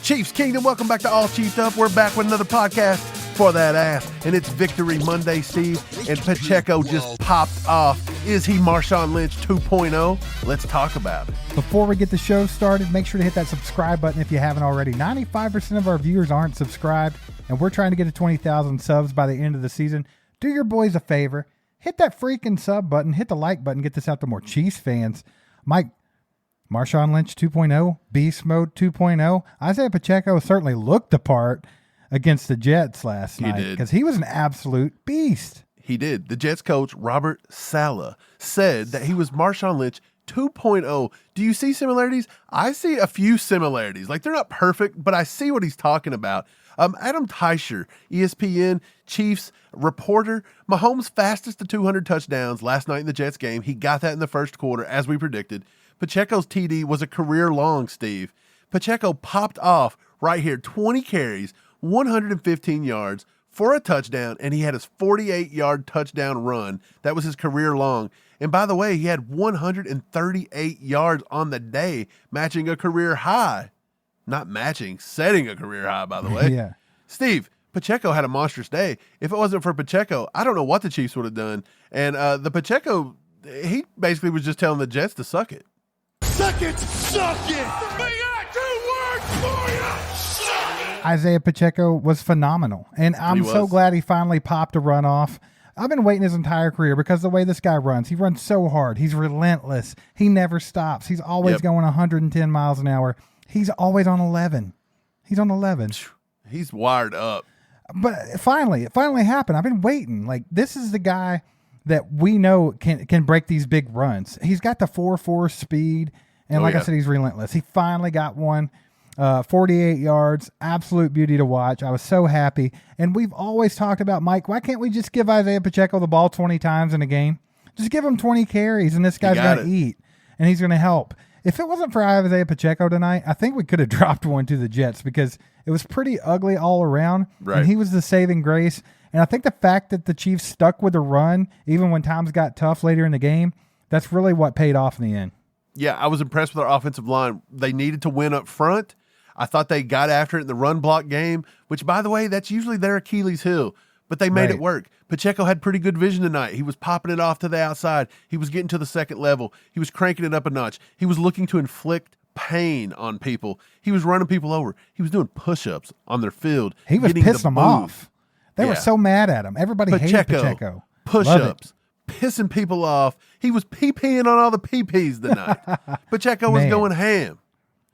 Chiefs Kingdom, welcome back to All Chiefed Up. We're back with another podcast for that ass. And it's Victory Monday, Steve. And Pacheco just popped off. Is he Marshawn Lynch 2.0? Let's talk about it. Before we get the show started, make sure to hit that subscribe button if you haven't already. 95% of our viewers aren't subscribed, and we're trying to get to 20,000 subs by the end of the season. Do your boys a favor. Hit that freaking sub button. Hit the like button. Get this out to more Chiefs fans. Mike, Marshawn Lynch 2.0, Beast Mode 2.0. Isaiah Pacheco certainly looked the part against the Jets last night because he was an absolute beast. He did. The Jets coach, Robert Saleh, said that he was Marshawn Lynch 2.0. Do you see similarities? I see a few similarities. Like, they're not perfect, but I see what he's talking about. Adam Teicher, ESPN Chiefs reporter, Mahomes fastest to 200 touchdowns last night in the Jets game. He got that in the first quarter, as we predicted. Pacheco's TD was a career long, Steve. Pacheco popped off right here, 20 carries, 115 yards for a touchdown, and he had his 48-yard touchdown run. That was his career long. And by the way, he had 138 yards on the day, matching a career high. Not matching, setting a career high, by the way. Yeah. Steve, Pacheco had a monstrous day. If it wasn't for Pacheco, I don't know what the Chiefs would have done. And the Pacheco, he basically was just telling the Jets to suck it. Suck it! Suck it! We got 2 words for you! Suck it! Isaiah Pacheco was phenomenal, and I'm so glad he finally popped a run off. I've been waiting his entire career because the way this guy runs, he runs so hard. He's relentless. He never stops. He's always going 110 miles an hour. He's always on 11. He's on 11. He's wired up. But it finally happened. I've been waiting. Like, this is the guy that we know can break these big runs. He's got the 4.4 speed, and I said, he's relentless. He finally got one, 48 yards, absolute beauty to watch. I was so happy. And we've always talked about, Mike, why can't we just give Isaiah Pacheco the ball 20 times in a game? Just give him 20 carries, and this guy's going to eat, and he's going to help. If it wasn't for Isaiah Pacheco tonight, I think we could have dropped one to the Jets because it was pretty ugly all around, and he was the saving grace. And I think the fact that the Chiefs stuck with the run, even when times got tough later in the game, that's really what paid off in the end. Yeah, I was impressed with our offensive line. They needed to win up front. I thought they got after it in the run block game, which, by the way, that's usually their Achilles heel. But they made it work. Pacheco had pretty good vision tonight. He was popping it off to the outside. He was getting to the second level. He was cranking it up a notch. He was looking to inflict pain on people. He was running people over. He was doing push-ups on their field. He was pissing them off. They were so mad at him. Everybody hated Pacheco. Push-ups, pissing people off. He was pee-peeing on all the pee-pees tonight. Pacheco was going ham.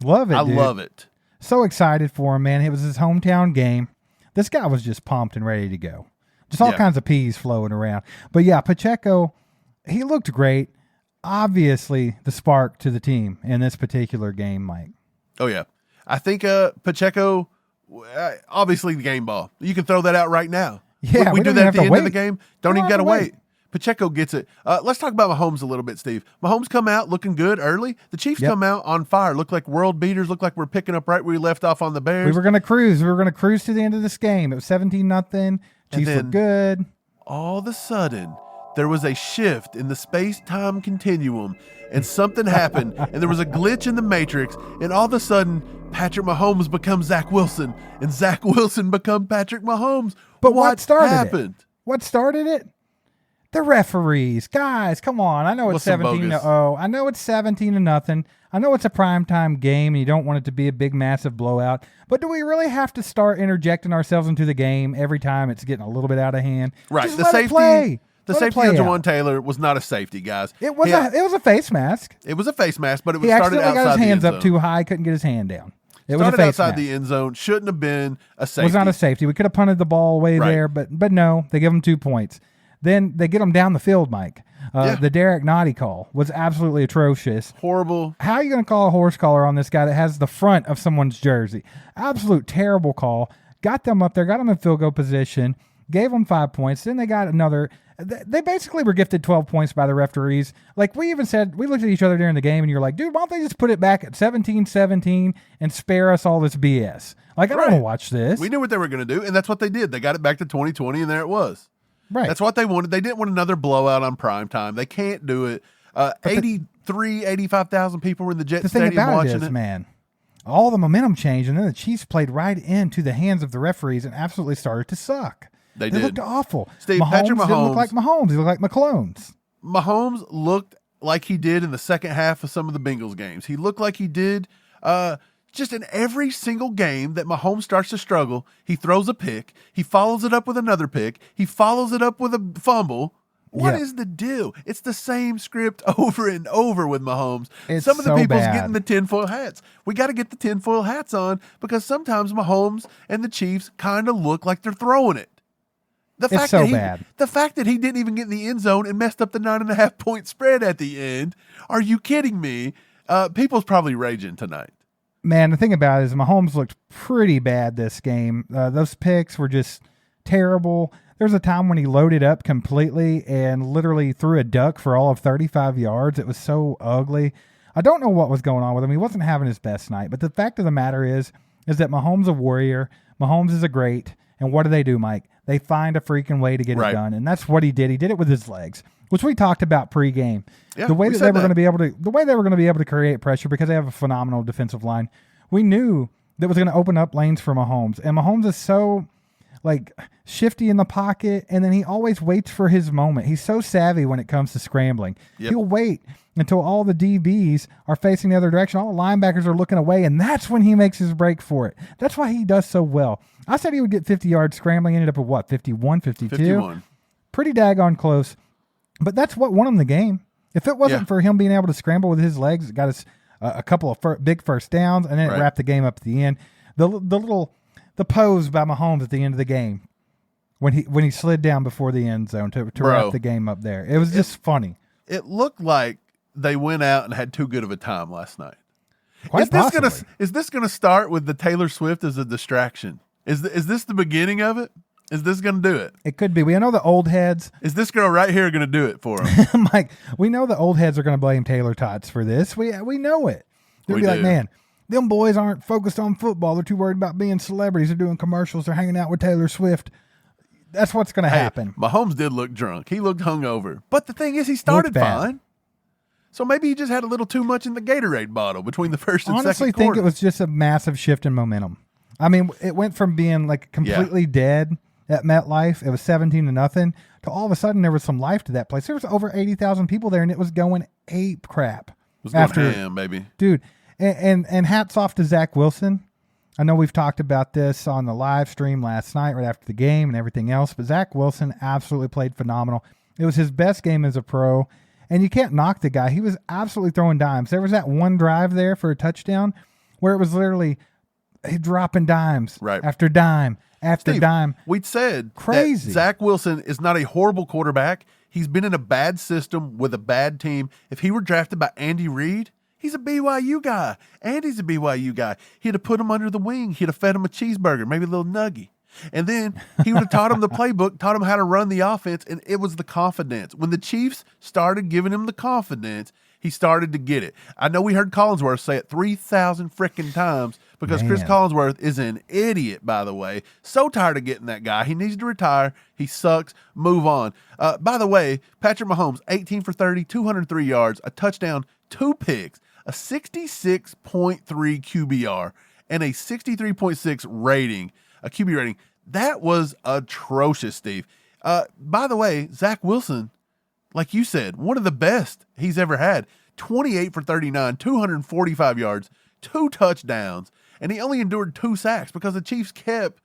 Love it, I love it. So excited for him, man. It was his hometown game. This guy was just pumped and ready to go. Just all kinds of peas flowing around. But yeah, Pacheco, he looked great. Obviously, the spark to the team in this particular game, Mike. Oh, yeah. I think Pacheco, obviously the game ball. You can throw that out right now. Yeah, we do that at the end of the game. Don't even got to wait. Pacheco gets it. Let's talk about Mahomes a little bit, Steve. Mahomes come out looking good early. The Chiefs come out on fire. Look like world beaters. Look like we're picking up right where we left off on the Bears. We were going to cruise. We were going to cruise to the end of this game. It was 17-0. Chiefs were good. All of a sudden, there was a shift in the space-time continuum, and something happened, and there was a glitch in the Matrix, and all of a sudden, Patrick Mahomes becomes Zach Wilson, and Zach Wilson becomes Patrick Mahomes. But what started it? What started it? The referees. Guys, come on. I know it's 17-0. I know it's 17-0. I know it's a primetime game and you don't want it to be a big, massive blowout. But do we really have to start interjecting ourselves into the game every time it's getting a little bit out of hand? Right. Just let it play. The safety on Jawan Taylor was not a safety, guys. It was a face mask. It was a face mask, but it was he started outside the end zone. He got his hands up too high, couldn't get his hand down. It was a face outside mask. the end zone. Shouldn't have been a safety. It was not a safety. We could have punted the ball away there, but no, they give him 2 points. Then they get him down the field, Mike. The Derek Nottie call was absolutely atrocious. Horrible. How are you going to call a horse collar on this guy that has the front of someone's jersey? Absolute terrible call. Got them up there, got them in field goal position, gave them 5 points. Then they got another. They basically were gifted 12 points by the referees. Like we even said, we looked at each other during the game and you're like, dude, why don't they just put it back at 17-17 and spare us all this BS? Like, I don't want to watch this. We knew what they were going to do, and that's what they did. They got it back to 2020, and there it was. Right. That's what they wanted. They didn't want another blowout on prime time. They can't do it. 85,000 people were in the Jet Stadium watching it. Man, all the momentum changed, and then the Chiefs played right into the hands of the referees and absolutely started to suck. They looked awful. Steve, Patrick Mahomes didn't look like Mahomes. He looked like McClones. Mahomes looked like he did in the second half of some of the Bengals games. He looked like he did just in every single game that Mahomes starts to struggle. He throws a pick. He follows it up with another pick. He follows it up with a fumble. What is the deal? It's the same script over and over with Mahomes. Some of the people's getting the tinfoil hats. We got to get the tinfoil hats on because sometimes Mahomes and the Chiefs kind of look like they're throwing it. The fact that he didn't even get in the end zone and messed up the 9.5-point spread at the end. Are you kidding me? People's probably raging tonight. Man, the thing about it is Mahomes looked pretty bad this game. Those picks were just terrible. There was a time when he loaded up completely and literally threw a duck for all of 35 yards. It was so ugly. I don't know what was going on with him. He wasn't having his best night. But the fact of the matter is that Mahomes is a warrior. Mahomes is a great. And what do, Mike? They find a freaking way to get it done. And that's what he did. He did it with his legs, which we talked about pregame. Yeah, the way that they were going to be able to create pressure because they have a phenomenal defensive line. We knew that was going to open up lanes for Mahomes. And Mahomes is so shifty in the pocket, and then he always waits for his moment. He's so savvy when it comes to scrambling. Yep. He'll wait until all the DBs are facing the other direction. All the linebackers are looking away, and that's when he makes his break for it. That's why he does so well. I said he would get 50 yards scrambling. Ended up at what, 51, 52? 51. Pretty daggone close. But that's what won him the game. If it wasn't for him being able to scramble with his legs, it got us a couple of big first downs, and then it wrapped the game up at the end. The pose by Mahomes at the end of the game when he slid down before the end zone to wrap the game up there. It was just funny. It looked like they went out and had too good of a time last night. Quite possibly. Is this gonna start with the Taylor Swift as a distraction? Is this the beginning of it? Is this going to do it? It could be. We know the old heads. Is this girl right here going to do it for them? Mike, we know the old heads are going to blame Taylor Tots for this. We know it. They'll be like, man, them boys aren't focused on football. They're too worried about being celebrities. They're doing commercials. They're hanging out with Taylor Swift. That's what's going to happen. Mahomes did look drunk. He looked hungover. But the thing is, he started fine. So maybe he just had a little too much in the Gatorade bottle between the first and second quarter. I honestly think it was just a massive shift in momentum. I mean, it went from being completely dead at MetLife, it was 17-0, to all of a sudden there was some life to that place. There was over 80,000 people there, and it was going ape crap. It was going ham, baby. Dude, and hats off to Zach Wilson. I know we've talked about this on the live stream last night right after the game and everything else, but Zach Wilson absolutely played phenomenal. It was his best game as a pro, and you can't knock the guy. He was absolutely throwing dimes. There was that one drive there for a touchdown where it was literally dropping dimes after dime. After dime. We'd said crazy. That Zach Wilson is not a horrible quarterback. He's been in a bad system with a bad team. If he were drafted by Andy Reid, he's a BYU guy. Andy's a BYU guy. He'd have put him under the wing. He'd have fed him a cheeseburger, maybe a little nuggie. And then he would have taught him the playbook, taught him how to run the offense, and it was the confidence. When the Chiefs started giving him the confidence, he started to get it. I know we heard Collinsworth say it 3,000 freaking times because Chris Collinsworth is an idiot, by the way. So tired of getting that guy. He needs to retire. He sucks. Move on. By the way, Patrick Mahomes, 18 for 30, 203 yards, a touchdown, 2 picks, a 66.3 QBR, and a 63.6 rating, a QB rating. That was atrocious, Steve. By the way, Zach Wilson, like you said, one of the best he's ever had. 28 for 39, 245 yards, 2 touchdowns, and he only endured 2 sacks because the Chiefs kept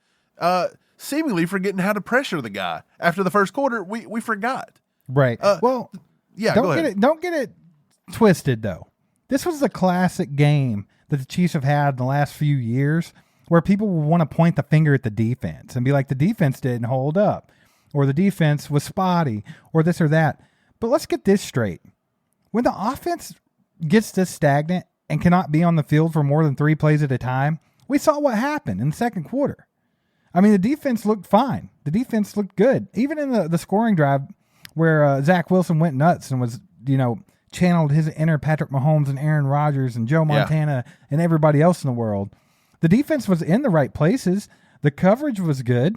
seemingly forgetting how to pressure the guy. After the first quarter, we forgot. Right. Well, yeah, go ahead. Don't get it twisted, though. This was the classic game that the Chiefs have had in the last few years where people will want to point the finger at the defense and be like, the defense didn't hold up, or the defense was spotty, or this or that. But let's get this straight. When the offense gets this stagnant and cannot be on the field for more than 3 plays at a time, we saw what happened in the second quarter. I mean, the defense looked fine. The defense looked good. Even in the scoring drive where Zach Wilson went nuts and was, channeled his inner Patrick Mahomes and Aaron Rodgers and Joe Montana and everybody else in the world. The defense was in the right places. The coverage was good.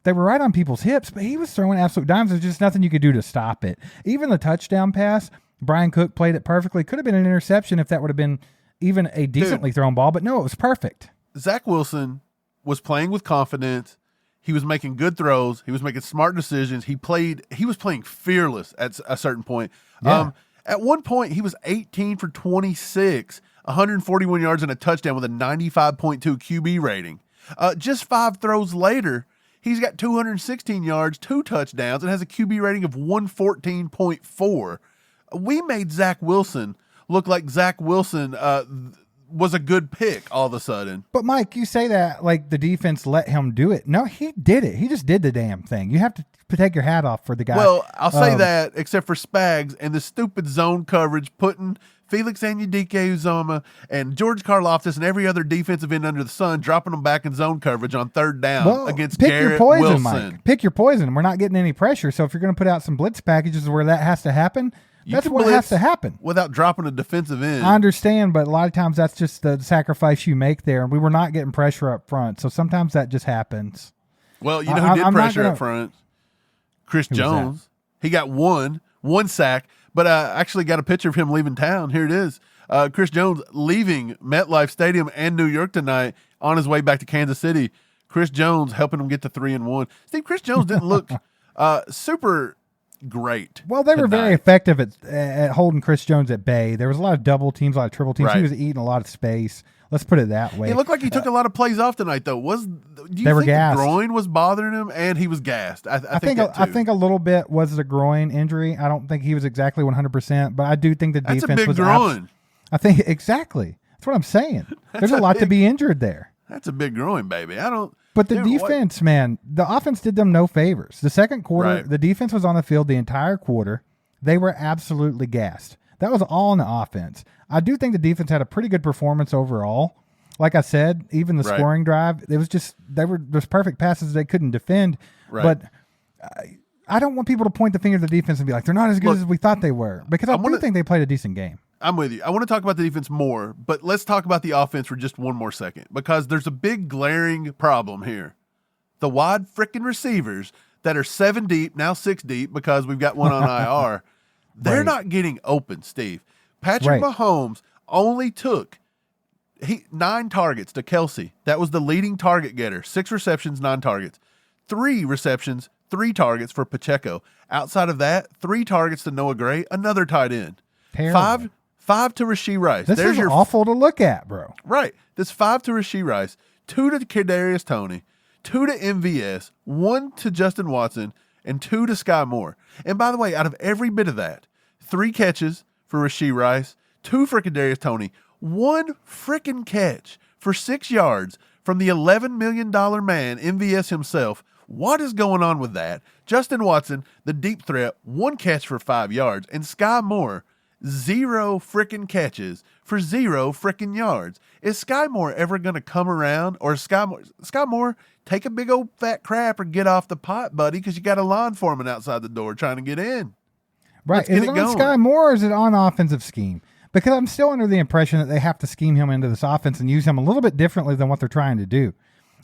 They were right on people's hips, but he was throwing absolute dimes. There's just nothing you could do to stop it. Even the touchdown pass, Brian Cook played it perfectly. Could have been an interception if that would have been even a decently thrown ball, but no, it was perfect. Zach Wilson was playing with confidence. He was making good throws. He was making smart decisions. He was playing fearless at a certain point. Yeah. At one point, he was 18 for 26, 141 yards and a touchdown with a 95.2 QB rating. Just 5 throws later, he's got 216 yards, 2 touchdowns, and has a QB rating of 114.4. We made Zach Wilson look like Zach Wilson was a good pick all of a sudden. But Mike, you say that like the defense let him do it. No, he did it. He just did the damn thing. You have to take your hat off for the guy. Well, I'll say that, except for Spags and the stupid zone coverage, putting Felix Anudike-Uzomah and George Karlaftis and every other defensive end under the sun, dropping them back in zone coverage on 3rd down against Garrett Wilson. Mike. Pick your poison. We're not getting any pressure. So if you're going to put out some blitz packages where that has to happen, that's what has to happen. Without dropping a defensive end. I understand, but a lot of times that's just the sacrifice you make there. And we were not getting pressure up front. So sometimes that just happens. Well, you know who did pressure up front? Chris Jones. He got one sack, but I actually got a picture of him leaving town. Here it is. Chris Jones leaving MetLife Stadium and New York tonight on his way back to Kansas City. Chris Jones helping him get to 3-1. Steve, Chris Jones didn't look super great. Well, they were very effective at holding Chris Jones at bay. There was a lot of double teams, a lot of triple teams. Right. He was eating a lot of space. Let's put it that way. He looked like he took a lot of plays off tonight, though. Do you think the groin was bothering him, and he was gassed? I think a little bit was a groin injury. I don't think he was exactly 100%, but I do think the defense was. That's a big groin. I think exactly. That's what I'm saying. There's a lot to be injured there. That's a big groin, baby. But the defense, man, the offense did them no favors. The second quarter, the defense was on the field the entire quarter. They were absolutely gassed. That was all on the offense. I do think the defense had a pretty good performance overall. Like I said, even the scoring drive, it was just there's perfect passes they couldn't defend. Right. But I don't want people to point the finger at the defense and be like, they're not as good as we thought they were, because I do think they played a decent game. I'm with you. I want to talk about the defense more, but let's talk about the offense for just one more second, because there's a big glaring problem here. The wide freaking receivers that are 7 deep, now 6 deep, because we've got one on IR, they're not getting open, Steve. Patrick Mahomes only took 9 targets to Kelsey. That was the leading target getter. 6 receptions, 9 targets. 3 receptions, 3 targets for Pacheco. Outside of that, 3 targets to Noah Gray, another tight end. Terrible. 5 to Rashee Rice. This is awful to look at, bro. Right. This 5 to Rashee Rice, 2 to Kadarius Toney, 2 to MVS, 1 to Justin Watson, and 2 to Sky Moore. And by the way, out of every bit of that, 3 catches for Rashee Rice, 2 for Kadarius Toney, 1 freaking catch for 6 yards from the $11 million man, MVS himself. What is going on with that? Justin Watson, the deep threat, 1 catch for 5 yards, and Sky Moore, 0 freaking catches for 0 freaking yards. Is Sky Moore ever going to come around, or Sky Moore, take a big old fat crap or get off the pot, buddy, because you got a lawn foreman outside the door trying to get in. Right. Is it on Sky Moore, or is it on offensive scheme? Because I'm still under the impression that they have to scheme him into this offense and use him a little bit differently than what they're trying to do.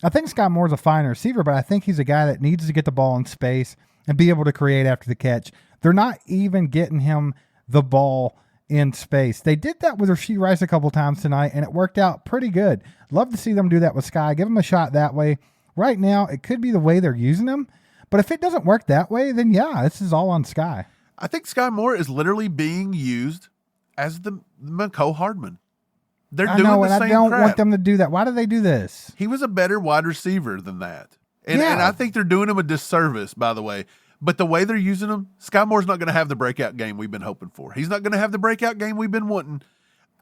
I think Sky Moore's a fine receiver, but I think he's a guy that needs to get the ball in space and be able to create after the catch. They're not even getting him the ball in space. They did that with Rashee Rice a couple times tonight, and it worked out pretty good. Love to see them do that with Sky. Give him a shot that way. Right now, it could be the way they're using him, but if it doesn't work that way, then yeah, this is all on Sky. I think Sky Moore is literally being used as the Mecole Hardman. They're doing the same crap. I don't want them to do that. Why do they do this? He was a better wide receiver than that. And I think they're doing him a disservice, by the way. But the way they're using him, Sky Moore's not going to have the breakout game we've been hoping for. He's not going to have the breakout game we've been wanting.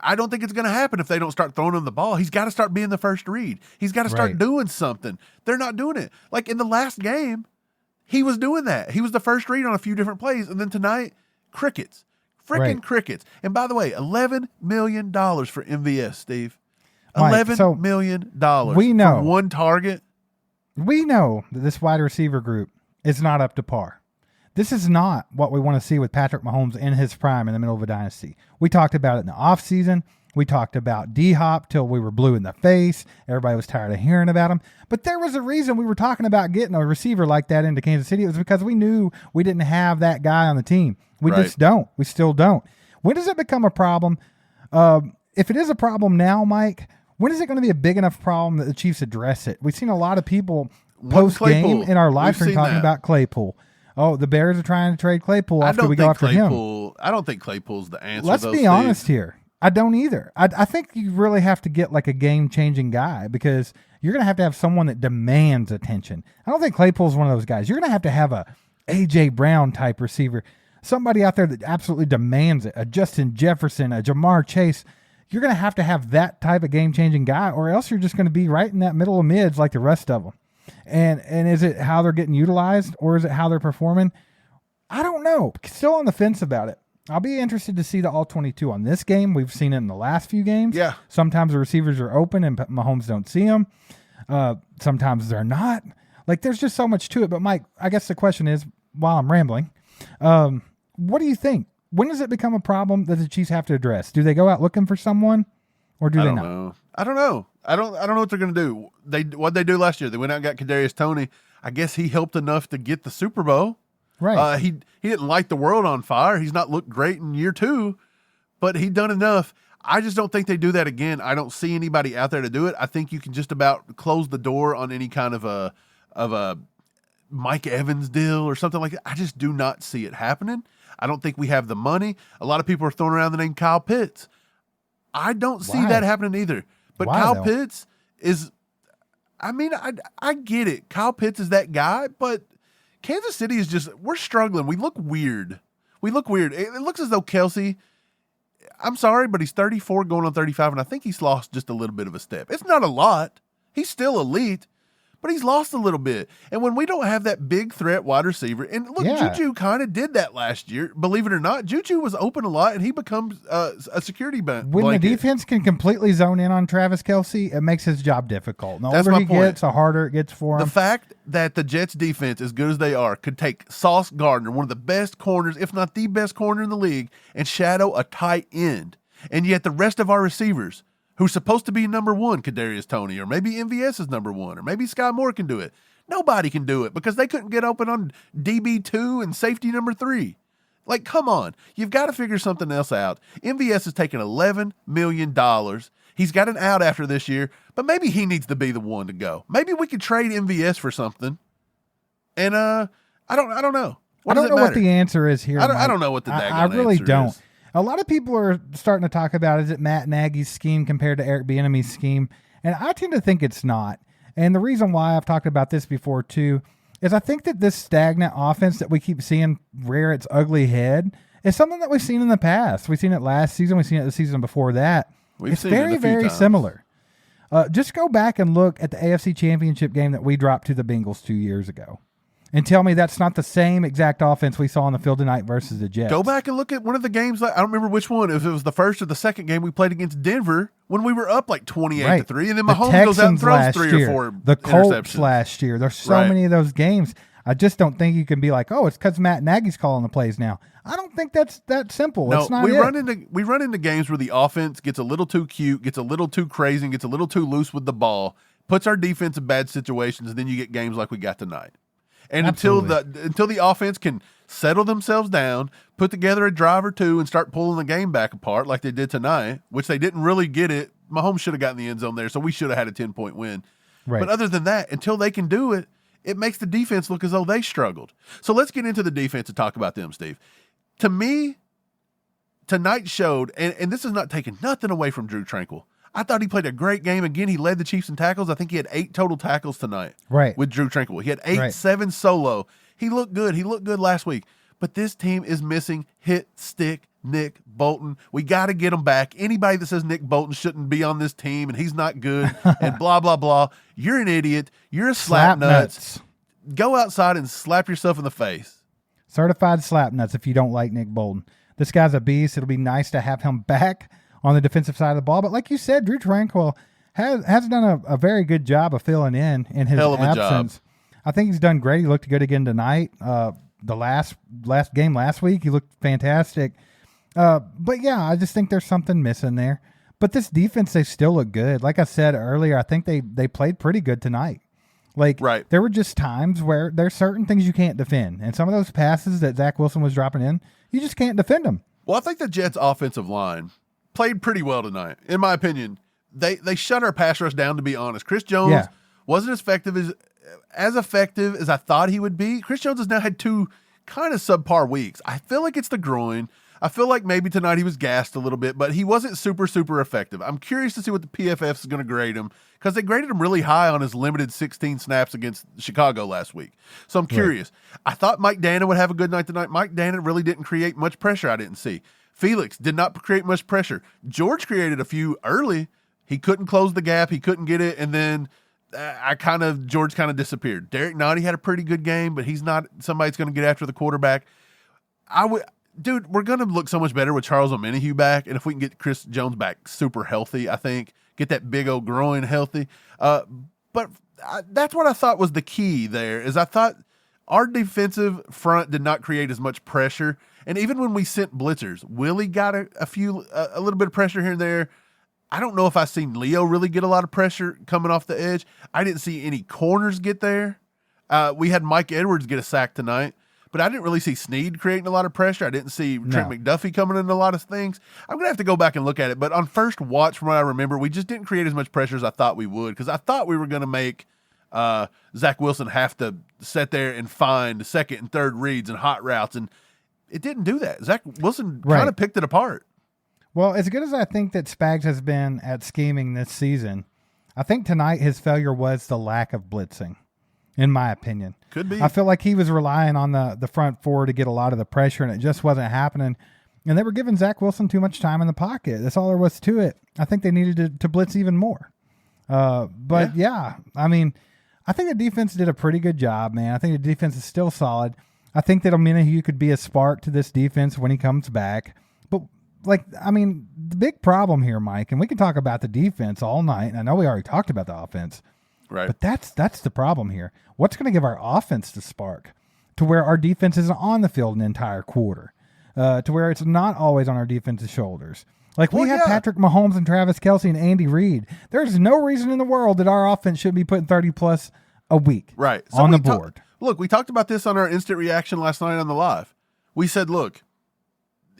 I don't think it's going to happen if they don't start throwing him the ball. He's got to start being the first read. He's got to start doing something. They're not doing it. Like in the last game, he was doing that. He was the first read on a few different plays. And then tonight, crickets. Freaking crickets. And by the way, $11 million for MVS, Steve. $11 million. We know. For 1 target. We know that this wide receiver group is not up to par. This is not what we want to see with Patrick Mahomes in his prime in the middle of a dynasty. We talked about it in the offseason. We talked about D-Hop till we were blue in the face. Everybody was tired of hearing about him. But there was a reason we were talking about getting a receiver like that into Kansas City. It was because we knew we didn't have that guy on the team. We just don't. We still don't. When does it become a problem? if it is a problem now, Mike, when is it going to be a big enough problem that the Chiefs address it? We've seen a lot of people post-game in our live stream talking about Claypool. Oh, the Bears are trying to trade Claypool after we go after him. I don't think Claypool's the answer. Let's be honest here. I don't either. I think you really have to get like a game-changing guy because you're going to have someone that demands attention. I don't think Claypool's one of those guys. You're going to have a A.J. Brown type receiver, somebody out there that absolutely demands it, a Justin Jefferson, a Jamar Chase. You're going to have that type of game-changing guy, or else you're just going to be right in that middle of mids like the rest of them. And is it how they're getting utilized, or is it how they're performing? I don't know. Still on the fence about it. I'll be interested to see the all-22 on this game. We've seen it in the last few games. Yeah. Sometimes the receivers are open and Mahomes don't see them. Sometimes they're not. Like, there's just so much to it. But, Mike, I guess the question is, while I'm rambling, what do you think? When does it become a problem that the Chiefs have to address? Do they go out looking for someone, or do they not? I don't know. I don't know what they're going to do. What they do last year? They went out and got Kadarius Toney. I guess he helped enough to get the Super Bowl. Right. He didn't light the world on fire. He's not looked great in year 2, but he done enough. I just don't think they do that again. I don't see anybody out there to do it. I think you can just about close the door on any kind of a Mike Evans deal or something like that. I just do not see it happening. I don't think we have the money. A lot of people are throwing around the name Kyle Pitts. I don't see that happening either. But Kyle Pitts is, I mean, I get it. Kyle Pitts is that guy, but Kansas City is just, we're struggling. We look weird. It looks as though Kelsey, I'm sorry, but he's 34 going on 35, and I think he's lost just a little bit of a step. It's not a lot. He's still elite, but he's lost a little bit. And when we don't have that big threat wide receiver, and look, Juju kind of did that last year. Believe it or not, Juju was open a lot, and he becomes a security blanket. When the defense can completely zone in on Travis Kelce, it makes his job difficult. The older he gets, the harder it gets for him. The fact that the Jets defense, as good as they are, could take Sauce Gardner, one of the best corners, if not the best corner in the league, and shadow a tight end. And yet the rest of our receivers, who's supposed to be number 1, Kadarius Toney, or maybe MVS is number 1, or maybe Sky Moore can do it. Nobody can do it because they couldn't get open on DB2 and safety number 3. Like, come on. You've got to figure something else out. MVS has taken $11 million. He's got an out after this year, but maybe he needs to be the one to go. Maybe we could trade MVS for something. And I don't know. I don't know what the answer is here. I don't know what the daggone I really answer don't. is. A lot of people are starting to talk about, is it Matt Nagy's scheme compared to Eric Bieniemy's scheme? And I tend to think it's not. And the reason why, I've talked about this before too, is I think that this stagnant offense that we keep seeing rear its ugly head is something that we've seen in the past. We've seen it last season. We've seen it the season before that. It's very, very similar. Just go back and look at the AFC Championship game that we dropped to the Bengals 2 years ago. And tell me that's not the same exact offense we saw on the field tonight versus the Jets. Go back and look at one of the games. I don't remember which one. If it was the first or the second game we played against Denver when we were up like 28-3, and then Mahomes goes out and throws 3 or 4 the Colts last year. There's so many of those games. I just don't think you can be like, oh, it's because Matt Nagy's calling the plays now. I don't think that's that simple. No, it's not. We run into games where the offense gets a little too cute, gets a little too crazy, and gets a little too loose with the ball, puts our defense in bad situations, and then you get games like we got tonight. And until the offense can settle themselves down, put together a drive or two, and start pulling the game back apart like they did tonight, which they didn't really get it. Mahomes should have gotten the end zone there, so we should have had a 10-point win. Right. But other than that, until they can do it, it makes the defense look as though they struggled. So let's get into the defense and talk about them, Steve. To me, tonight showed, and this is not taking nothing away from Drew Tranquill. I thought he played a great game. Again, he led the Chiefs in tackles. I think he had 8 total tackles tonight with Drew Tranquill. He had 8, 7 solo. He looked good. He looked good last week. But this team is missing hit, stick, Nick Bolton. We got to get him back. Anybody that says Nick Bolton shouldn't be on this team and he's not good and blah, blah, blah, you're an idiot. You're a slap nuts. Go outside and slap yourself in the face. Certified slap nuts if you don't like Nick Bolton. This guy's a beast. It'll be nice to have him back on the defensive side of the ball. But like you said, Drew Tranquill has done a very good job of filling in his absence. I think he's done great. He looked good again tonight. The last game last week, he looked fantastic. But yeah, I just think there's something missing there. But this defense, they still look good. Like I said earlier, I think they played pretty good tonight. There were just times where there's certain things you can't defend. And some of those passes that Zach Wilson was dropping in, you just can't defend them. Well, I think the Jets' offensive line played pretty well tonight, in my opinion. They shut our pass rush down, to be honest. Chris Jones wasn't as effective as I thought he would be. Chris Jones has now had 2 kind of subpar weeks. I feel like it's the groin. I feel like maybe tonight he was gassed a little bit, but he wasn't super, super effective. I'm curious to see what the PFF is going to grade him, because they graded him really high on his limited 16 snaps against Chicago last week. So I'm curious. Right. I thought Mike Dannon would have a good night tonight. Mike Dannon really didn't create much pressure I didn't see. Felix did not create much pressure. George created a few early. He couldn't close the gap. He couldn't get it, and then George kind of disappeared. Derek Nottie had a pretty good game, but he's not somebody that's going to get after the quarterback. Dude, we're going to look so much better with Charles Omenihu back, and if we can get Chris Jones back super healthy, I think, get that big old groin healthy. But that's what I thought was the key there, is I thought our defensive front did not create as much pressure, and even when we sent blitzers, Willie got a little bit of pressure here and there. I don't know if I've seen Leo really get a lot of pressure coming off the edge. I didn't see any corners get there. We had Mike Edwards get a sack tonight, but I didn't really see Snead creating a lot of pressure. I didn't see Trent McDuffie coming into a lot of things. I'm going to have to go back and look at it, but on first watch, from what I remember, we just didn't create as much pressure as I thought we would, because I thought we were going to make Zach Wilson have to sit there and find second and third reads and hot routes, and it didn't do that. Zach Wilson kind of picked it apart. Well, as good as I think that Spags has been at scheming this season, I think tonight his failure was the lack of blitzing, in my opinion. Could be. I feel like he was relying on the front four to get a lot of the pressure, and it just wasn't happening. And they were giving Zach Wilson too much time in the pocket. That's all there was to it. I think they needed to blitz even more. I mean, I think the defense did a pretty good job, man. I think the defense is still solid. I think that Omenihu could be a spark to this defense when he comes back. But, the big problem here, Mike, and we can talk about the defense all night, and I know we already talked about the offense. Right. But that's the problem here. What's going to give our offense the spark to where our defense isn't on the field an entire quarter, to where it's not always on our defense's shoulders? Like, we have Patrick Mahomes and Travis Kelce and Andy Reid. There's no reason in the world that our offense should be putting 30-plus a week on the board. Look, we talked about this on our instant reaction last night on the live. We said, look,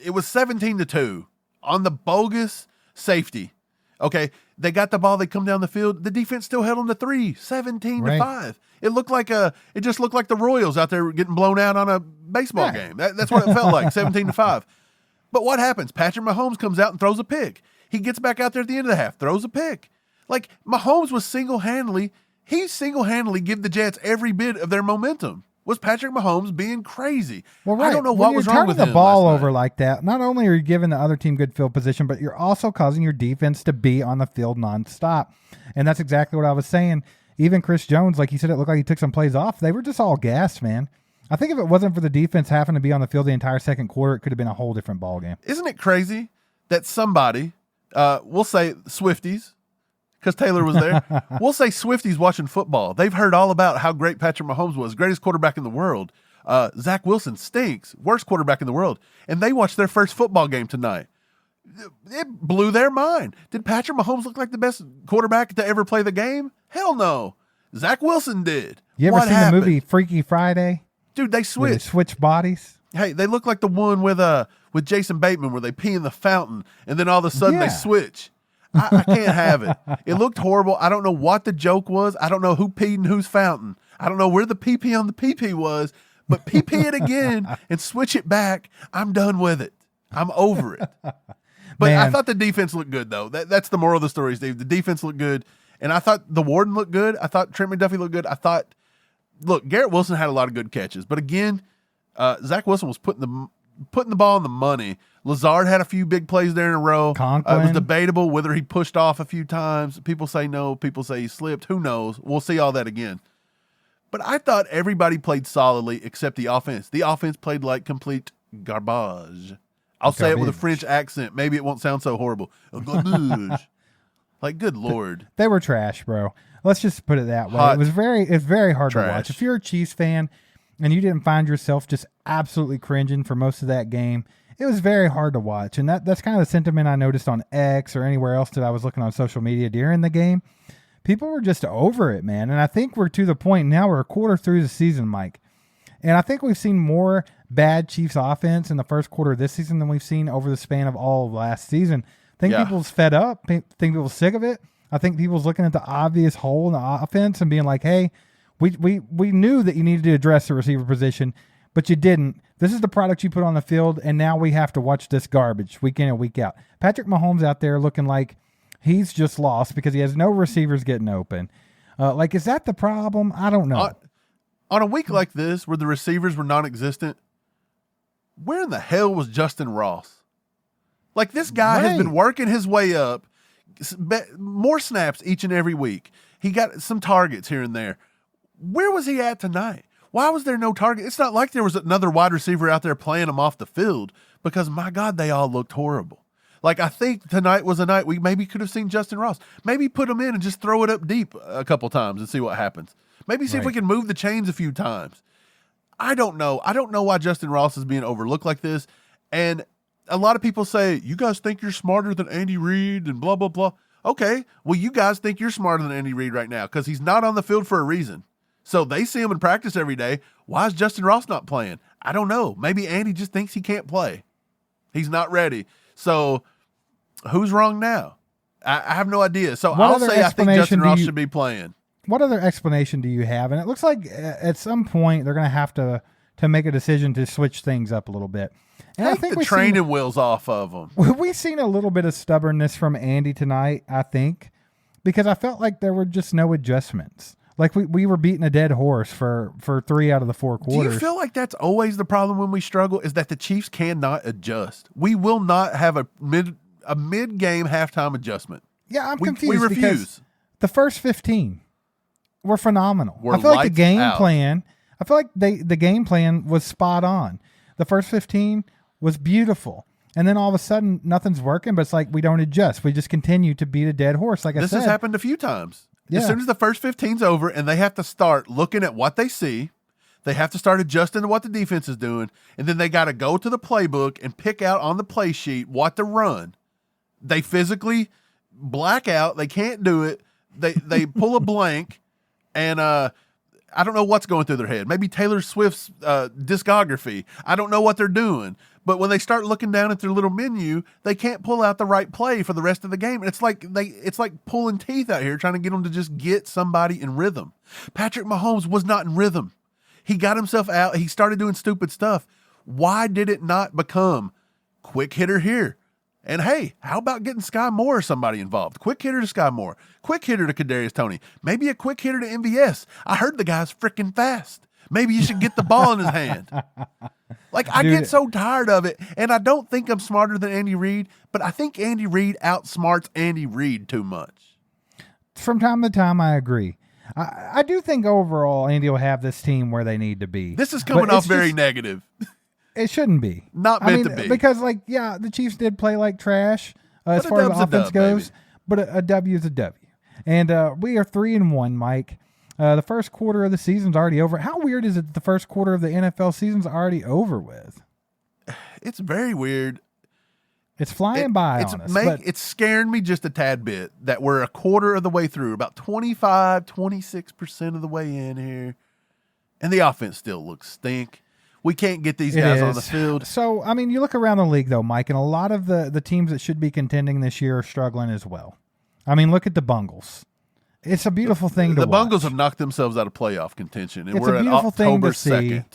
it was 17-2 on the bogus safety. Okay, they got the ball, they come down the field, the defense still held them to 3, 17-5. It just looked like the Royals out there getting blown out on a baseball game. That's what it felt like, 17-5. But what happens? Patrick Mahomes comes out and throws a pick. He gets back out there at the end of the half, throws a pick. Like, Mahomes was single-handedly give the Jets every bit of their momentum. Was Patrick Mahomes being crazy? Well, right. I don't know what was wrong with him. When you're turning the ball over like that, not only are you giving the other team good field position, but you're also causing your defense to be on the field nonstop. And that's exactly what I was saying. Even Chris Jones, like you said, it looked like he took some plays off. They were just all gassed, man. I think if it wasn't for the defense having to be on the field the entire second quarter, it could have been a whole different ballgame. Isn't it crazy that somebody, we'll say Swifties, because Taylor was there, we'll say Swifties watching football. They've heard all about how great Patrick Mahomes was, greatest quarterback in the world. Zach Wilson stinks, worst quarterback in the world. And they watched their first football game tonight. It blew their mind. Did Patrick Mahomes look like the best quarterback to ever play the game? Hell no. Zach Wilson did. You ever seen the movie Freaky Friday? Dude, they switched. They switch bodies. Hey, they look like the one with Jason Bateman where they pee in the fountain and then all of a sudden they switch. I can't have it. It looked horrible. I don't know what the joke was. I don't know who peed in whose fountain. I don't know where the pee-pee on the pee-pee was, but pee-pee it again and switch it back. I'm done with it. I'm over it. But man, I thought the defense looked good, though. That's the moral of the story, Steve. The defense looked good, and I thought the Warden looked good. I thought Trent McDuffie looked good. Look, Garrett Wilson had a lot of good catches, but again, Zach Wilson was putting the ball on the money. Lazard had a few big plays there in a row. It was debatable whether he pushed off a few times. People say no. People say he slipped. Who knows? We'll see all that again. But I thought everybody played solidly except the offense. The offense played like complete garbage. I'll say it with a French accent. Maybe it won't sound so horrible. Garbage. Like, good Lord. They were trash, bro. Let's just put it that way. It was very hard to watch. If you're a Chiefs fan and you didn't find yourself just absolutely cringing for most of that game, it was very hard to watch. And that's kind of the sentiment I noticed on X or anywhere else that I was looking on social media during the game. People were just over it, man. And I think we're to the point now, we're a quarter through the season, Mike. And I think we've seen more bad Chiefs offense in the first quarter of this season than we've seen over the span of all of last season. think people's fed up. Think people's sick of it. I think people's looking at the obvious hole in the offense and being like, hey, we knew that you needed to address the receiver position, but you didn't. This is the product you put on the field, and now we have to watch this garbage week in and week out. Patrick Mahomes out there looking like he's just lost because he has no receivers getting open. Is that the problem? I don't know. On a week like this where the receivers were non-existent, where in the hell was Justin Ross? Like, this guy has been working his way up, more snaps each and every week. He got some targets here and there. Where was he at tonight? Why was there no target? It's not like there was another wide receiver out there playing him off the field because, my God, they all looked horrible. Like, I think tonight was a night we maybe could have seen Justin Ross. Maybe put him in and just throw it up deep a couple times and see what happens. Maybe see if we can move the chains a few times. I don't know. I don't know why Justin Ross is being overlooked like this. And a lot of people say, you guys think you're smarter than Andy Reid and blah, blah, blah. Okay, well, you guys think you're smarter than Andy Reid right now because he's not on the field for a reason. So they see him in practice every day. Why is Justin Ross not playing? I don't know. Maybe Andy just thinks he can't play. He's not ready. So who's wrong now? I have no idea. So I'll say I think Justin Ross should be playing. What other explanation do you have? And it looks like at some point they're going to have to make a decision to switch things up a little bit. And I think the training wheels off of them. We've seen a little bit of stubbornness from Andy tonight, I think, because I felt like there were just no adjustments. Like we were beating a dead horse for 3 out of the 4 quarters. Do you feel like that's always the problem when we struggle is that the Chiefs cannot adjust? We will not have a mid-game halftime adjustment. Yeah, I'm confused. We refuse. The first 15 were phenomenal. I feel like the game plan. I feel like the game plan was spot on. The first 15 was beautiful. And then all of a sudden, nothing's working, but it's like we don't adjust. We just continue to beat a dead horse, like I said. This has happened a few times. Yeah. As soon as the first 15's over and they have to start looking at what they see, they have to start adjusting to what the defense is doing, and then they got to go to the playbook and pick out on the play sheet what to run. They physically black out. They can't do it. They pull a blank, and I don't know what's going through their head. Maybe Taylor Swift's discography. I don't know what they're doing. But when they start looking down at their little menu, they can't pull out the right play for the rest of the game. And it's like pulling teeth out here trying to get them to just get somebody in rhythm. Patrick Mahomes was not in rhythm. He got himself out. He started doing stupid stuff. Why did it not become quick hitter here? And hey, how about getting Sky Moore or somebody involved? Quick hitter to Sky Moore. Quick hitter to Kadarius Toney. Maybe a quick hitter to MVS. I heard the guy's freaking fast. Maybe you should get the ball in his hand. I get so tired of it, and I don't think I'm smarter than Andy Reid, but I think Andy Reid outsmarts Andy Reid too much. From time to time, I agree. I do think overall Andy will have this team where they need to be. This is coming off very negative. It shouldn't be. Not meant to be. Because, the Chiefs did play like trash as far as the offense goes, but a W is a W. And we are 3-1, Mike. The first quarter of the season's already over. How weird is it that the first quarter of the NFL season's already over with? It's very weird. It's flying by on us. It's scaring me just a tad bit that we're a quarter of the way through, about 25, 26% of the way in here, and the offense still looks stink. We can't get these guys on the field. So, you look around the league, though, Mike, and a lot of the teams that should be contending this year are struggling as well. Look at the Bungles. It's a beautiful thing to watch. The Bungles have knocked themselves out of playoff contention, and we're a beautiful thing to see. October 2nd.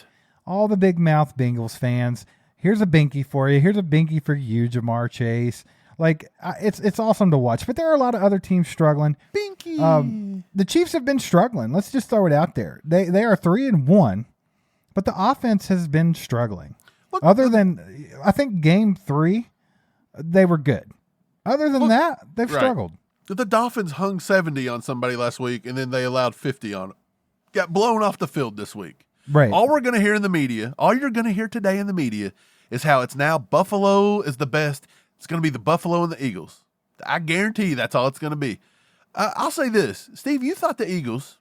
All the big mouth Bengals fans. Here's a binky for you. Here's a binky for you, Jamar Chase. It's awesome to watch. But there are a lot of other teams struggling. Binky. The Chiefs have been struggling. Let's just throw it out there. They are 3-1, but the offense has been struggling. Other than, I think, Game 3, they were good. Other than that, they've struggled. The Dolphins hung 70 on somebody last week, and then they allowed 50 on them. Got blown off the field this week. Right. All we're going to hear in the media, all you're going to hear today in the media is how it's now Buffalo is the best. It's going to be the Buffalo and the Eagles. I guarantee you that's all it's going to be. I'll say this. Steve, you thought the Eagles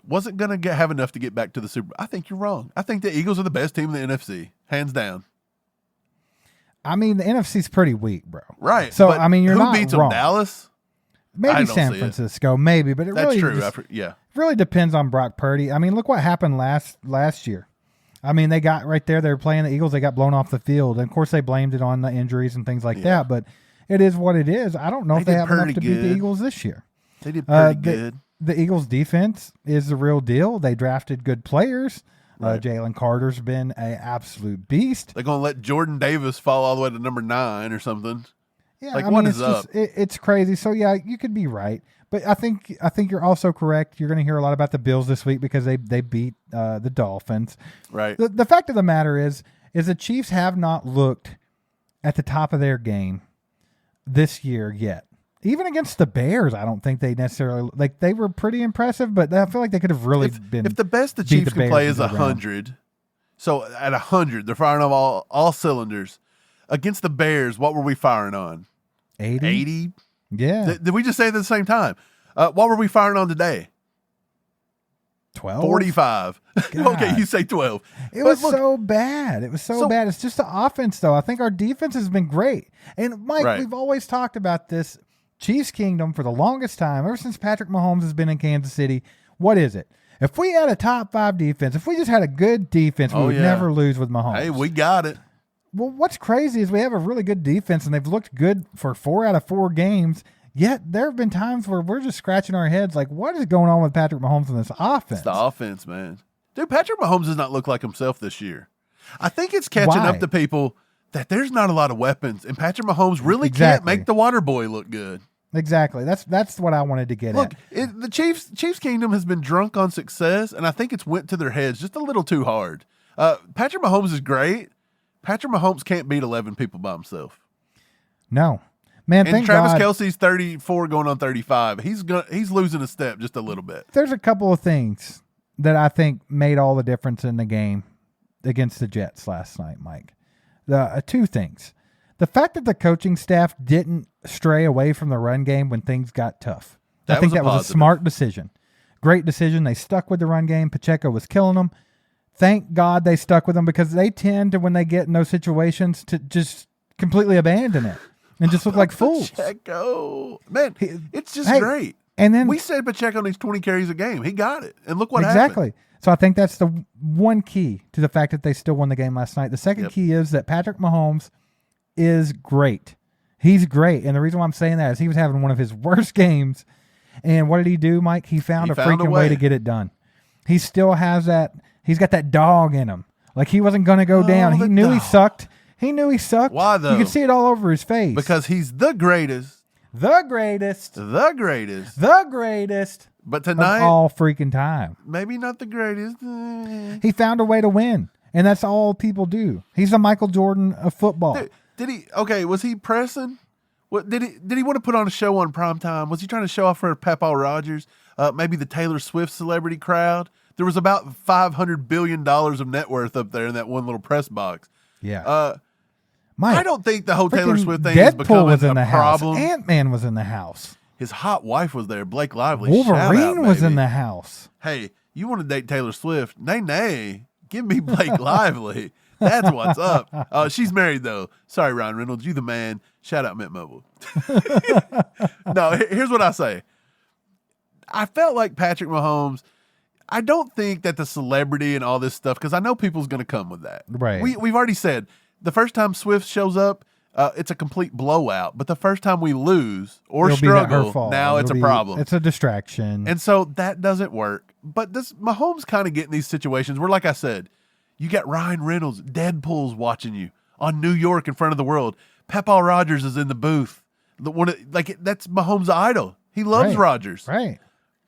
wasn't going to have enough to get back to the Super Bowl. I think you're wrong. I think the Eagles are the best team in the NFC, hands down. The NFC's pretty weak, bro. Right. So, you're not wrong. Who beats them, Dallas? Maybe San Francisco, maybe, but that's really true. Really depends on Brock Purdy. Look what happened last year. They got right there. They were playing the Eagles. They got blown off the field, and of course they blamed it on the injuries and things like that. But it is what it is. I don't know if they did have enough pretty to beat the good. Eagles this year. They did pretty good. The Eagles defense is the real deal. They drafted good players. Right. Jalen Carter's been an absolute beast. They're going to let Jordan Davis fall all the way to number 9 or something. Yeah, Like, I what mean, is it's up? It's crazy. So yeah, you could be right, but I think you're also correct. You're going to hear a lot about the Bills this week because they beat the Dolphins. Right. The fact of the matter is the Chiefs have not looked at the top of their game this year yet. Even against the Bears, I don't think they necessarily they were pretty impressive, but I feel like they could have really been. If the best the beat Chiefs the can Bears play is into the ground. 100, so at 100, they're firing off all cylinders. Against the Bears, what were we firing on? 80? 80? Yeah. Did we just say it at the same time? What were we firing on today? 12? 45. Okay, you say 12. It was so bad. It was so bad. It's just the offense, though. I think our defense has been great. And, Mike, Right. we've always talked about this Chiefs Kingdom for the longest time, ever since Patrick Mahomes has been in Kansas City. What is it? If we had a top 5 defense, if we just had a good defense, we would never lose with Mahomes. Hey, we got it. Well, what's crazy is we have a really good defense, and they've looked good for 4 out of 4 games. Yet there have been times where we're just scratching our heads like, what is going on with Patrick Mahomes in this offense? It's the offense, man. Dude, Patrick Mahomes does not look like himself this year. I think it's catching up to people that there's not a lot of weapons, and Patrick Mahomes really can't make the water boy look good. Exactly. That's what I wanted to get Look, at. the Chiefs Kingdom has been drunk on success, and I think it's went to their heads just a little too hard. Patrick Mahomes is great. Patrick Mahomes can't beat 11 people by himself. No. Man, And thank Travis God. Kelce's 34 going on 35. He's losing a step just a little bit. There's a couple of things that I think made all the difference in the game against the Jets last night, Mike. The 2 things. The fact that the coaching staff didn't stray away from the run game when things got tough. I think that was a smart decision. Great decision. They stuck with the run game. Pacheco was killing them. Thank God they stuck with them because they tend to, when they get in those situations, to just completely abandon it and just look like fools. Pacheco. Man, it's just great. And then we said Pacheco needs 20 carries a game. He got it. And look what exactly. happened. So I think that's the one key to the fact that they still won the game last night. The second key is that Patrick Mahomes is great. He's great. And the reason why I'm saying that is he was having one of his worst games. And what did he do, Mike? He found a freaking way to get it done. He still has that. He's got that dog in him. Like he wasn't going to go down. He knew he sucked. He knew he sucked. Why, though? You could see it all over his face. Because he's the greatest. The greatest. The greatest. The greatest. But tonight, of all freaking time. Maybe not the greatest. He found a way to win. And that's all people do. He's the Michael Jordan of football. Did he? Okay, was he pressing? What did he want to put on a show on primetime? Was he trying to show off for Papa Rogers? Maybe the Taylor Swift celebrity crowd? There was about $500 billion of net worth up there in that one little press box. Yeah. Mike, I don't think the whole Taylor Swift thing is becoming a problem. Ant-Man was in the house. His hot wife was there, Blake Lively. Wolverine was in the house. Hey, you want to date Taylor Swift? Nay. Give me Blake Lively. That's what's up. She's married, though. Sorry, Ryan Reynolds. You the man. Shout out Mint Mobile. No, here's what I say. I felt like Patrick Mahomes, I don't think that the celebrity and all this stuff, because I know people's going to come with that. Right. We've already said, the first time Swift shows up, it's a complete blowout. But the first time we lose or struggle, now it's a problem. It's a distraction. And so that doesn't work. But this Mahomes kind of get in these situations where, like I said, you got Ryan Reynolds, Deadpool's watching you on New York in front of the world. Papa Rogers is in the booth. That's Mahomes' idol. He loves Rogers. Right.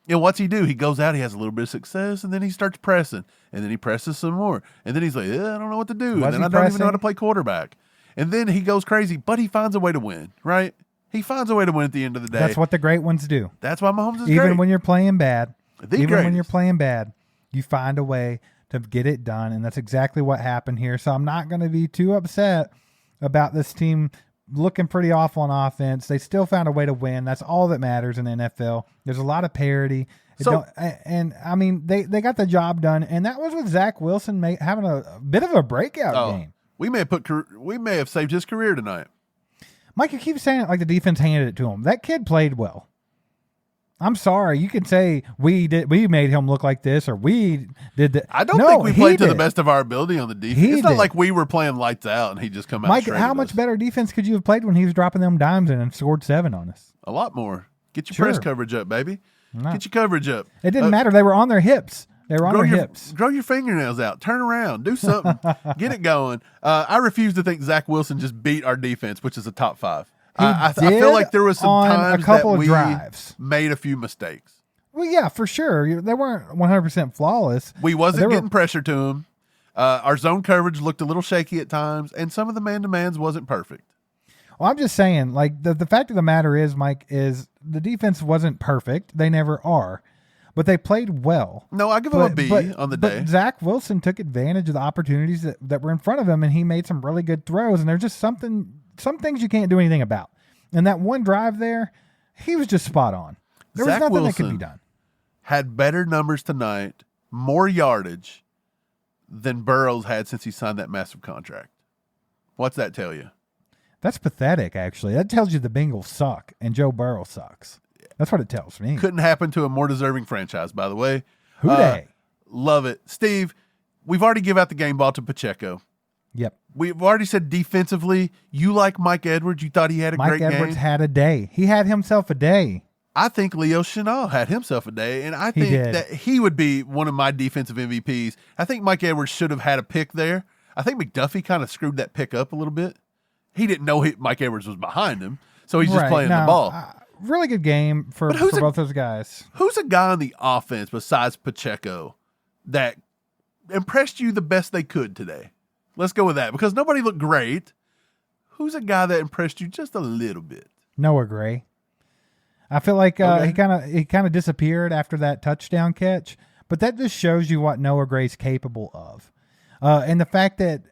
And what's he do? He goes out, he has a little bit of success, and then he starts pressing. And then he presses some more. And then he's like, I don't know what to do. And then I don't even know how to play quarterback. And then he goes crazy, but he finds a way to win, right? He finds a way to win at the end of the day. That's what the great ones do. That's why Mahomes is great. Even when you're playing bad, when you're playing bad, you find a way to get it done. And that's exactly what happened here. So I'm not going to be too upset about this team looking pretty awful on offense. They still found a way to win. That's all that matters in the NFL. There's a lot of parity. They got the job done. And that was with Zach Wilson having a bit of a breakout game. We may have saved his career tonight. Mike, you keep saying it like the defense handed it to him. That kid played well. I'm sorry. You can say we made him look like this, or we did that. I don't think we played to the best of our ability on the defense. It's not like we were playing lights out and he just come out. Mike, how much better defense could you have played when he was dropping them dimes in and scored 7 on us? A lot more. Get your press coverage up, baby. Get your coverage up. It didn't matter. They were on their hips. They were on their hips. Grow your fingernails out. Turn around. Do something. Get it going. I refuse to think Zach Wilson just beat our defense, which is a top 5. I feel like there was some times that we made a few mistakes. Well, yeah, for sure. They weren't 100% flawless. We wasn't getting pressure to him. Our zone coverage looked a little shaky at times, and some of the man-to-mans wasn't perfect. Well, I'm just saying, like, the fact of the matter is, Mike, is the defense wasn't perfect. They never are. But they played well. No, I give him a B on the day. But Zach Wilson took advantage of the opportunities that were in front of him, and he made some really good throws. And there's just some things you can't do anything about. And that one drive there, he was just spot on. There was nothing that could be done. Had better numbers tonight, more yardage than Burrows had since he signed that massive contract. What's that tell you? That's pathetic, actually. That tells you the Bengals suck and Joe Burrow sucks. That's what it tells me. Couldn't happen to a more deserving franchise, by the way. Who dey? Love it. Steve, we've already give out the game ball to Pacheco. Yep. We've already said defensively, you like Mike Edwards. You thought he had a great game. Mike Edwards had a day. He had himself a day. I think Leo Chenal had himself a day, and I think that he would be one of my defensive MVPs. I think Mike Edwards should have had a pick there. I think McDuffie kind of screwed that pick up a little bit. He didn't know Mike Edwards was behind him, so he's just playing the ball. Really good game for both those guys. Who's a guy on the offense besides Pacheco that impressed you the best they could today? Let's go with that, because nobody looked great. Who's a guy that impressed you just a little bit? Noah Gray. I feel like he kind of disappeared after that touchdown catch, but that just shows you what Noah Gray's capable of. And the fact that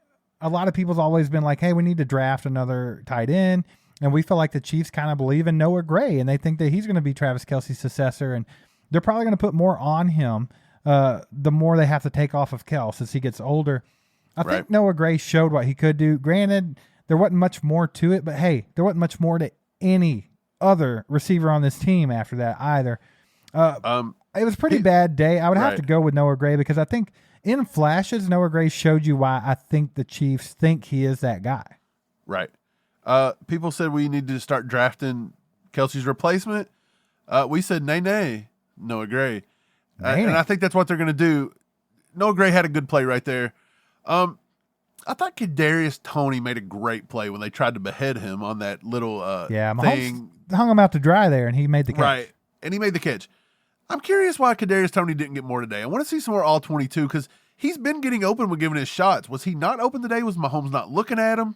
a lot of people's always been like, hey, we need to draft another tight end. And we feel like the Chiefs kind of believe in Noah Gray, and they think that he's going to be Travis Kelce's successor. And they're probably going to put more on him the more they have to take off of Kels as he gets older. I think Noah Gray showed what he could do. Granted, there wasn't much more to it, but hey, there wasn't much more to any other receiver on this team after that either. It was a pretty bad day. I would have to go with Noah Gray because I think in flashes, Noah Gray showed you why I think the Chiefs think he is that guy. Right. People said we need to start drafting Kelce's replacement. We said nay, Noah Gray. And I think that's what they're going to do. Noah Gray had a good play right there. I thought Kadarius Toney made a great play when they tried to behead him on that little thing. Mahomes hung him out to dry there, and he made the catch. Right, and he made the catch. I'm curious why Kadarius Toney didn't get more today. I want to see some more all-22 because he's been getting open when giving his shots. Was he not open today? Was Mahomes not looking at him?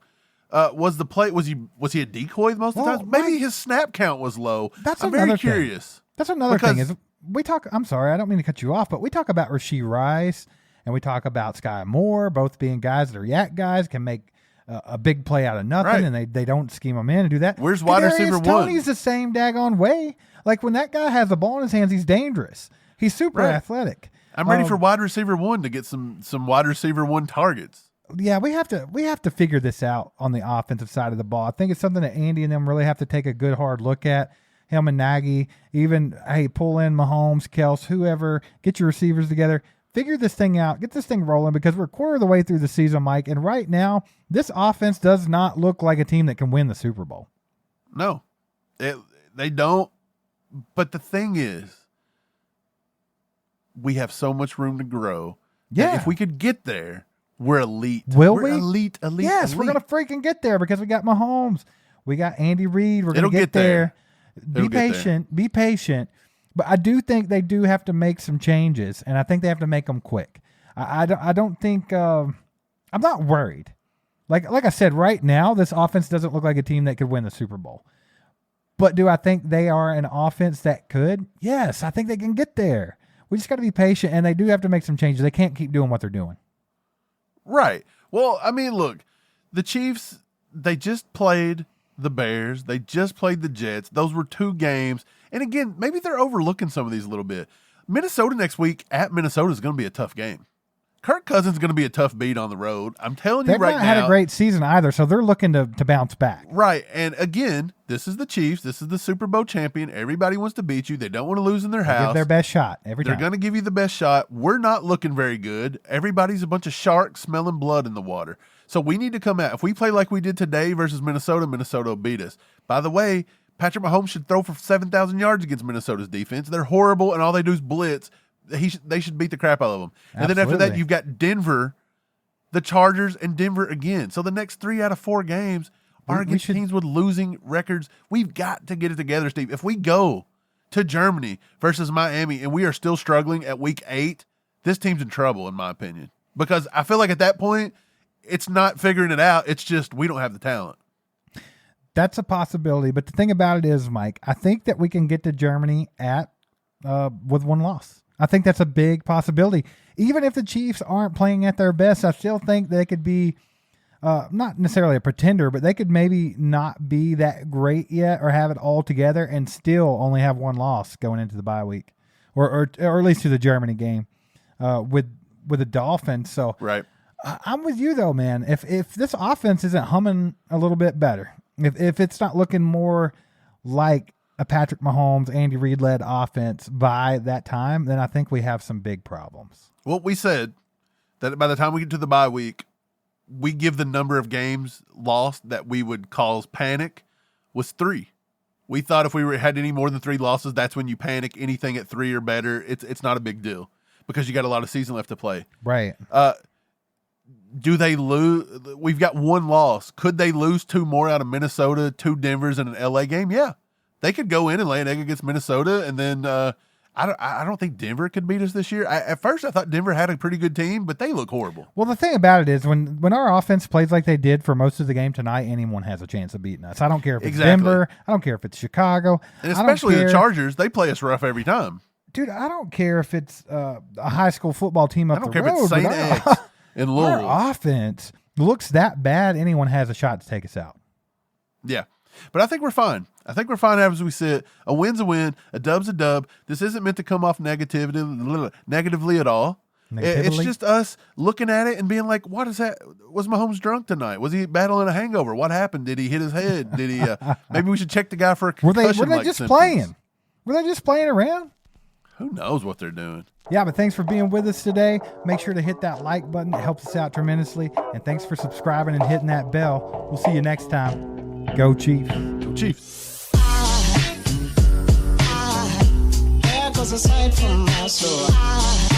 Was the play? Was he a decoy most of the time? Maybe his snap count was low. I'm very curious. That's another thing is we talk. I'm sorry, I don't mean to cut you off, but we talk about Rashee Rice and we talk about Sky Moore, both being guys that are yak guys, can make a big play out of nothing, and they don't scheme them in and do that. Where's wide receiver one? Toney's the same daggone way. Like when that guy has the ball in his hands, he's dangerous. He's super athletic. I'm ready for wide receiver one to get some wide receiver one targets. Yeah, we have to figure this out on the offensive side of the ball. I think it's something that Andy and them really have to take a good hard look at. Him and Nagy, even pull in Mahomes, Kels, whoever, get your receivers together, figure this thing out, get this thing rolling because we're a quarter of the way through the season, Mike. And right now, this offense does not look like a team that can win the Super Bowl. No, they don't. But the thing is, we have so much room to grow. Yeah, if we could get there. We're elite. We're elite? Yes, elite. We're going to freaking get there because we got Mahomes. We got Andy Reid. We're going to get there. Be patient. But I do think they do have to make some changes, and I think they have to make them quick. I don't think I'm not worried. Like I said, right now, this offense doesn't look like a team that could win the Super Bowl. But do I think they are an offense that could? Yes, I think they can get there. We just got to be patient, and they do have to make some changes. They can't keep doing what they're doing. Right. Well, I mean, look, the Chiefs, they just played the Bears. They just played the Jets. Those were 2 games. And again, maybe they're overlooking some of these a little bit. Minnesota next week at Minnesota is going to be a tough game. Kirk Cousins is going to be a tough beat on the road. I'm telling you They've right now. not had a great season either, so they're looking to bounce back. Right. And again, this is the Chiefs. This is the Super Bowl champion. Everybody wants to beat you. They don't want to lose in their house. Give their best shot every time. They're going to give you the best shot. We're not looking very good. Everybody's a bunch of sharks smelling blood in the water. So we need to come out. If we play like we did today versus Minnesota, Minnesota will beat us. By the way, Patrick Mahomes should throw for 7,000 yards against Minnesota's defense. They're horrible, and all they do is blitz. They should beat the crap out of them. And then after that, you've got Denver, the Chargers, and Denver again. So the next 3 out of 4 games are against teams with losing records. We've got to get it together, Steve. If we go to Germany versus Miami and we are still struggling at week 8, this team's in trouble, in my opinion. Because I feel like at that point, it's not figuring it out. It's just we don't have the talent. That's a possibility. But the thing about it is, Mike, I think that we can get to Germany with 1 loss. I think that's a big possibility. Even if the Chiefs aren't playing at their best, I still think they could be not necessarily a pretender, but they could maybe not be that great yet or have it all together and still only have 1 loss going into the bye week or at least to the Germany game with the Dolphins. So right. I'm with you, though, man. If this offense isn't humming a little bit better, if it's not looking more like a Patrick Mahomes, Andy Reid-led offense by that time, then I think we have some big problems. Well, we said that by the time we get to the bye week, we give the number of games lost that we would cause panic was 3. We thought if we had any more than 3 losses, that's when you panic. Anything at 3 or better, it's not a big deal because you got a lot of season left to play. Right. Do they lose? We've got 1 loss. Could they lose 2 more out of Minnesota, 2 Denvers, and an LA game? Yeah. They could go in and lay an egg against Minnesota, and then I don't think Denver could beat us this year. At first, I thought Denver had a pretty good team, but they look horrible. Well, the thing about it is when our offense plays like they did for most of the game tonight, anyone has a chance of beating us. I don't care if it's Denver. I don't care if it's Chicago. And especially the Chargers, they play us rough every time. Dude, I don't care if it's a high school football team up the road. I don't care if it's St. X in Louisville. Our offense looks that bad, anyone has a shot to take us out. Yeah. But I think we're fine. I think we're fine as we sit. A win's a win. A dub's a dub. This isn't meant to come off negatively at all. It's just us looking at it and being like, what is that? Was Mahomes drunk tonight? Was he battling a hangover? What happened? Did he hit his head? Did he? Maybe we should check the guy for a concussion. Were they just playing? Were they just playing around? Who knows what they're doing? Yeah, but thanks for being with us today. Make sure to hit that like button. It helps us out tremendously. And thanks for subscribing and hitting that bell. We'll see you next time. Go Chiefs. Go Chiefs. There goes a sight from my soul.